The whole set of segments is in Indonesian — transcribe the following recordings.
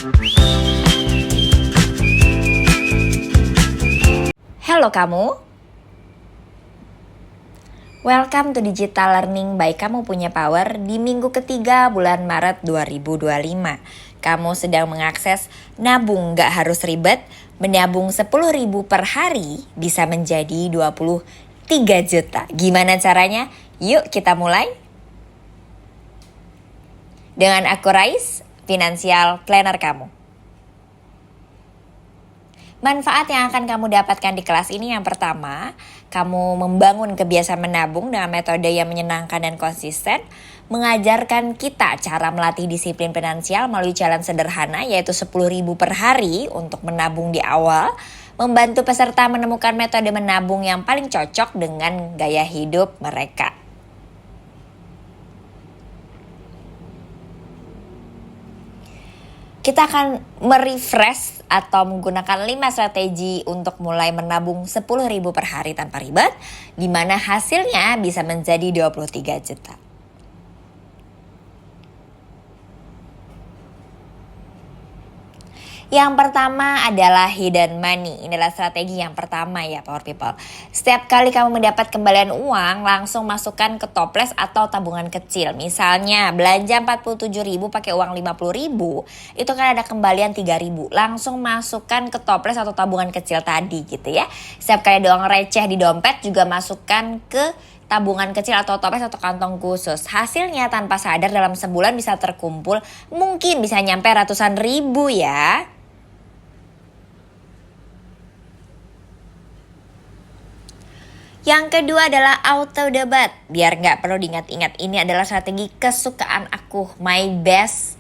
Halo kamu, welcome to Digital Learning by Kamu Punya Power di minggu ketiga bulan Maret 2025. Kamu sedang mengakses nabung gak harus ribet, menabung 10.000 per hari bisa menjadi 23 juta. Gimana caranya? Yuk kita mulai. Dengan aku Rais, Financial Planner kamu. Manfaat yang akan kamu dapatkan di kelas ini yang pertama, kamu membangun kebiasaan menabung dengan metode yang menyenangkan dan konsisten, mengajarkan kita cara melatih disiplin finansial melalui jalan sederhana yaitu 10.000 per hari untuk menabung di awal, membantu peserta menemukan metode menabung yang paling cocok dengan gaya hidup mereka. Kita akan merefresh atau menggunakan 5 strategi untuk mulai menabung 10.000 per hari tanpa ribet, di mana hasilnya bisa menjadi 23 juta. Yang pertama adalah hidden money. Inilah strategi yang pertama ya Power People. Setiap kali kamu mendapat kembalian uang, langsung masukkan ke toples atau tabungan kecil. Misalnya belanja 47.000 pakai uang 50.000, itu kan ada kembalian 3.000. Langsung masukkan ke toples atau tabungan kecil tadi gitu ya. Setiap kali ada uang receh di dompet juga masukkan ke tabungan kecil atau toples atau kantong khusus. Hasilnya tanpa sadar dalam sebulan bisa terkumpul, mungkin bisa nyampe ratusan ribu ya. Yang kedua adalah auto debit. Biar nggak perlu diingat-ingat, ini adalah strategi kesukaan aku, my best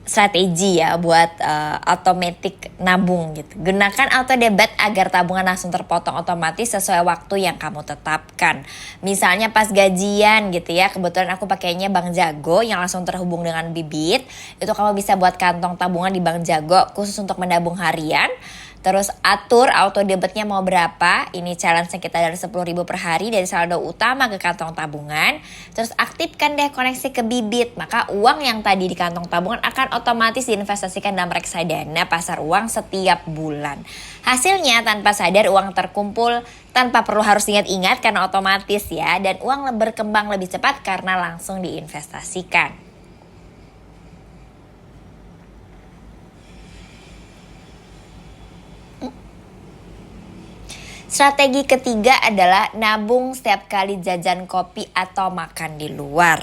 strategi ya buat automatic nabung gitu. Gunakan auto debit agar tabungan langsung terpotong otomatis sesuai waktu yang kamu tetapkan. Misalnya pas gajian gitu ya, kebetulan aku pakainya Bank Jago yang langsung terhubung dengan Bibit. Itu kamu bisa buat kantong tabungan di Bank Jago khusus untuk menabung harian. Terus atur auto debitnya mau berapa. Ini challenge-nya kita dari 10.000 per hari dari saldo utama ke kantong tabungan. Terus aktifkan deh koneksi ke Bibit. Maka uang yang tadi di kantong tabungan akan otomatis diinvestasikan dalam reksadana pasar uang setiap bulan. Hasilnya tanpa sadar uang terkumpul tanpa perlu harus ingat-ingat karena otomatis ya. Dan uang berkembang lebih cepat karena langsung diinvestasikan. Strategi ketiga adalah nabung setiap kali jajan kopi atau makan di luar.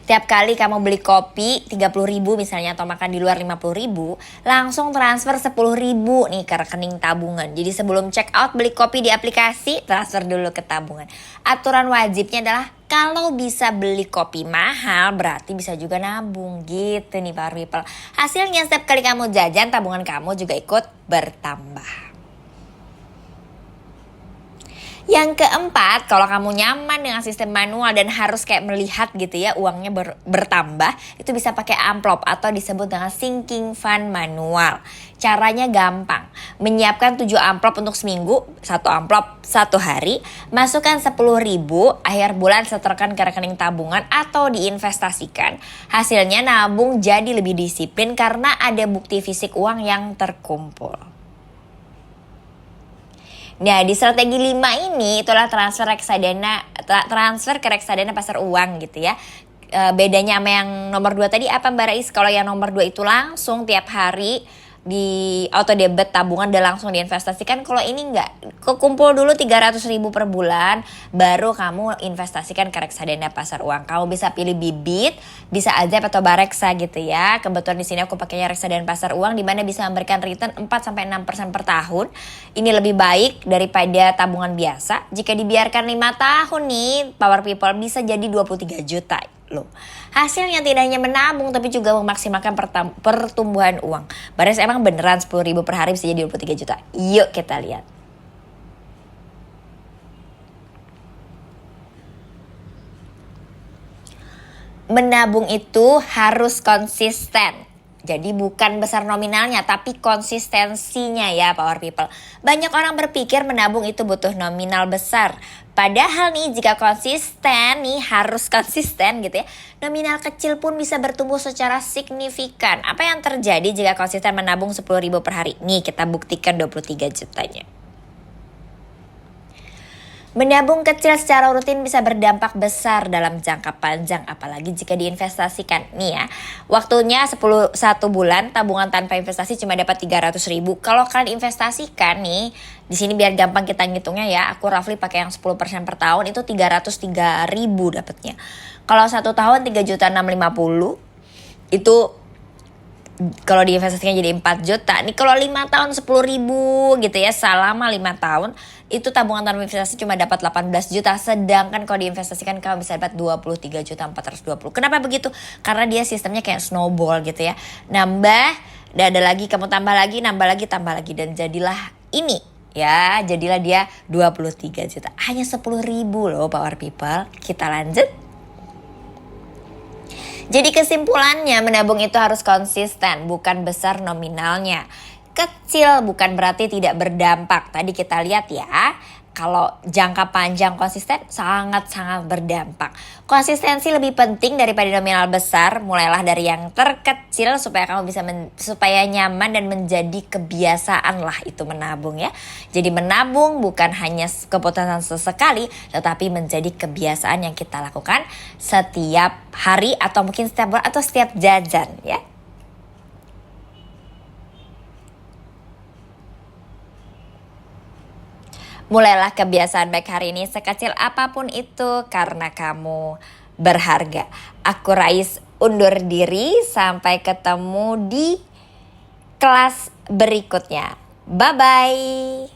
Tiap kali kamu beli kopi 30.000 misalnya atau makan di luar 50.000, langsung transfer 10.000 nih ke rekening tabungan. Jadi sebelum check out beli kopi di aplikasi, transfer dulu ke tabungan. Aturan wajibnya adalah kalau bisa beli kopi mahal berarti bisa juga nabung gitu nih Power People. Hasilnya setiap kali kamu jajan, tabungan kamu juga ikut bertambah. Yang keempat, kalau kamu nyaman dengan sistem manual dan harus kayak melihat gitu ya uangnya bertambah, itu bisa pakai amplop atau disebut dengan sinking fund manual. Caranya gampang, menyiapkan 7 amplop untuk seminggu, 1 amplop 1 hari, masukkan 10.000, akhir bulan setorkan ke rekening tabungan atau diinvestasikan. Hasilnya nabung jadi lebih disiplin karena ada bukti fisik uang yang terkumpul. Nah di strategi 5 ini itulah transfer ke reksadana pasar uang gitu ya. Bedanya sama yang nomor 2 tadi apa Mbak Rais? Kalau yang nomor 2 itu langsung tiap hari di auto debit tabungan udah langsung diinvestasikan. Kalau ini enggak, kekumpul dulu 300.000 per bulan baru kamu investasikan ke reksadana pasar uang. Kamu bisa pilih Bibit, bisa Azep atau Bareksa gitu ya. Kebetulan di sini aku pakainya reksadana pasar uang di mana bisa memberikan return 4-6% per tahun. Ini lebih baik daripada tabungan biasa. Jika dibiarkan 5 tahun nih, Power People bisa jadi 23 juta loh. Hasilnya tidak hanya menabung tapi juga memaksimalkan pertumbuhan uang. Baris emang beneran 10.000 per hari bisa jadi 23 juta. Yuk kita lihat. Menabung itu harus konsisten. Jadi bukan besar nominalnya tapi konsistensinya ya Power People. Banyak orang berpikir menabung itu butuh nominal besar. Padahal nih jika konsisten nih, harus konsisten gitu ya, nominal kecil pun bisa bertumbuh secara signifikan. Apa yang terjadi jika konsisten menabung 10.000 per hari? Nih kita buktikan 23 jutanya. Menabung kecil secara rutin bisa berdampak besar dalam jangka panjang, apalagi jika diinvestasikan. Nih ya, waktunya 1 bulan tabungan tanpa investasi cuma dapat 300.000. Kalau kalian investasikan nih, di sini biar gampang kita ngitungnya ya, aku roughly pakai yang 10% per tahun itu 303.000 dapatnya. Kalau 1 tahun 3.650.000 itu kalau diinvestasikan jadi 4 juta. Nih kalau 5 tahun 10.000 gitu ya, selama 5 tahun itu tabungan tanpa investasi cuma dapat 18 juta. Sedangkan kalau diinvestasikan kamu bisa dapat 23.420. Kenapa begitu? Karena dia sistemnya kayak snowball gitu ya. Nambah, dan ada lagi, kamu tambah lagi, nambah lagi, tambah lagi. Dan jadilah ini ya, jadilah dia 23 juta. Hanya 10.000 loh power people. Kita lanjut. Jadi kesimpulannya, menabung itu harus konsisten, bukan besar nominalnya. Kecil bukan berarti tidak berdampak. Tadi kita lihat ya, kalau jangka panjang konsisten sangat-sangat berdampak. Konsistensi lebih penting daripada nominal besar. Mulailah dari yang terkecil supaya kamu bisa supaya nyaman dan menjadi kebiasaan lah itu menabung ya. Jadi menabung bukan hanya keputusan sesekali, tetapi menjadi kebiasaan yang kita lakukan setiap hari atau mungkin setiap bulan atau setiap jajan ya. Mulailah kebiasaan baik hari ini, sekecil apapun itu, karena kamu berharga. Aku Rais undur diri, sampai ketemu di kelas berikutnya. Bye-bye.